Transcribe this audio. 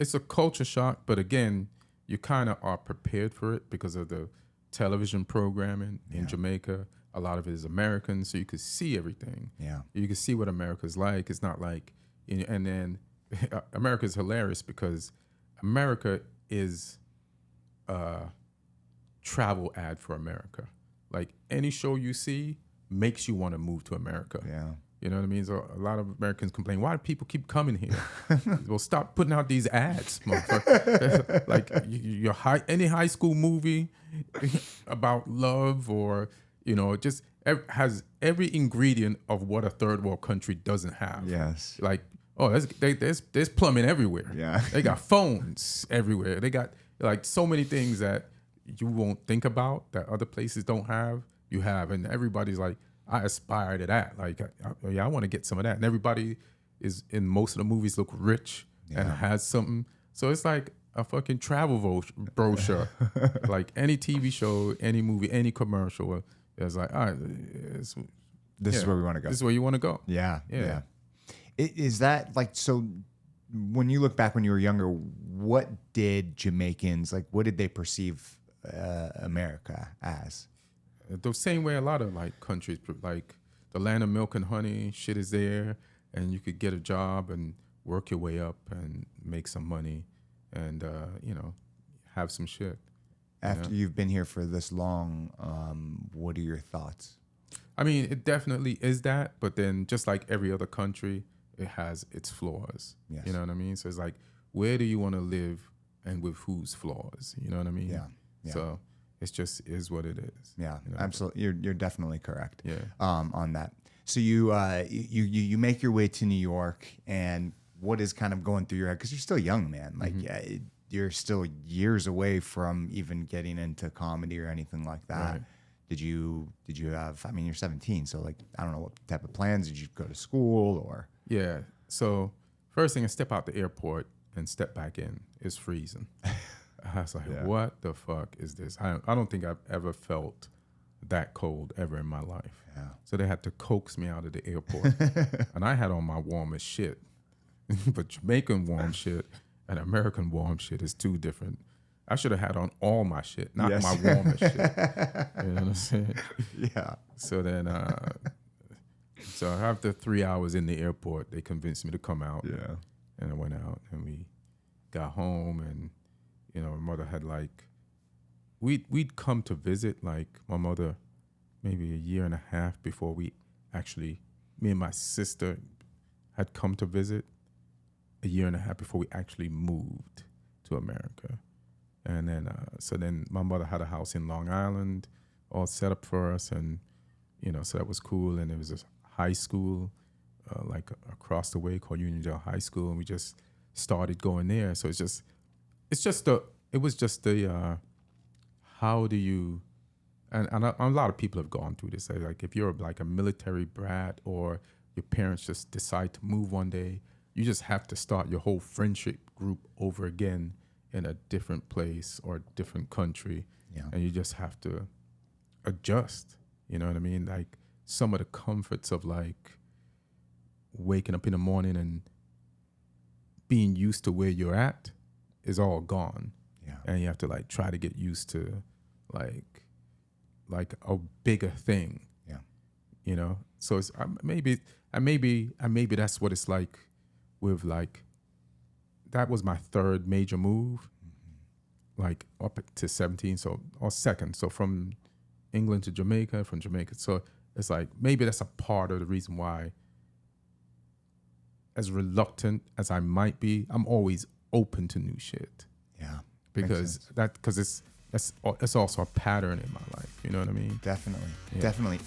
it's a culture shock, but again, you kind of are prepared for it because of the television programming in Jamaica. A lot of it is American, so you could see everything. Yeah. You can see what America's like. It's not like, and then America is hilarious because America is a travel ad for America. Like any show you see makes you want to move to America. Yeah. You know what I mean? So a lot of Americans complain, why do people keep coming here? Well, stop putting out these ads, motherfucker. Like any high school movie about love or, just has every ingredient of what a third world country doesn't have. Yes. Like, there's plumbing everywhere. Yeah. They got phones everywhere. They got like so many things that you won't think about that other places don't have. You have, and everybody's like, I aspire to that. Like, I want to get some of that. And everybody is in most of the movies look rich and has something. So it's like a fucking travel brochure. Like any TV show, any movie, any commercial. It's like, all right, this is where we want to go. This is where you want to go. Yeah. Is that like, so when you look back when you were younger, what did Jamaicans, like, what did they perceive America as? The same way a lot of like countries, like the land of milk and honey, shit is there, and you could get a job and work your way up and make some money, and have some shit. After you've been here for this long, what are your thoughts? I mean, it definitely is that, but then just like every other country, it has its flaws. Yes. You know what I mean? So it's like, where do you want to live, and with whose flaws? You know what I mean? Yeah. So. It just is what it is. Yeah, absolutely. You're definitely correct. Yeah. On that. So you make your way to New York, and what is kind of going through your head? Because you're still young, man. Like you're still years away from even getting into comedy or anything like that. Right. Did you have? I mean, you're 17, so like I don't know what type of plans. Did you go to school or? Yeah. So first thing, I step out the airport and step back in. It's freezing. I was like, what the fuck is this? I don't think I've ever felt that cold ever in my life. Yeah. So they had to coax me out of the airport. And I had on my warmest shit. But Jamaican warm shit and American warm shit is two different. I should have had on all my shit, not my warmest shit. You know what I'm saying? Yeah. So then, so after 3 hours in the airport, they convinced me to come out. Yeah. And I went out and we got home, and my mother had like, we'd come to visit, like my mother maybe a year and a half before me and my sister had come to visit, a year and a half before we actually moved to America. And then, so then my mother had a house in Long Island all set up for us. And, so that was cool. And there was a high school like across the way called Uniondale High School. And we just started going there. So it was just the how do you, and a lot of people have gone through this. Like if you're like a military brat or your parents just decide to move one day, you just have to start your whole friendship group over again in a different place or a different country. Yeah. And you just have to adjust. You know what I mean? Like some of the comforts of like waking up in the morning and being used to where you're at is all gone. Yeah. And you have to like try to get used to like a bigger thing. Yeah. So it's maybe that's what it's like with like, that was my third major move, like up to 17, or second. So from England to Jamaica, from Jamaica. So it's like, maybe that's a part of the reason why, as reluctant as I might be, I'm always open to new shit. Yeah. Because it's also a pattern in my life. You know what I mean? Definitely. Yeah. Definitely.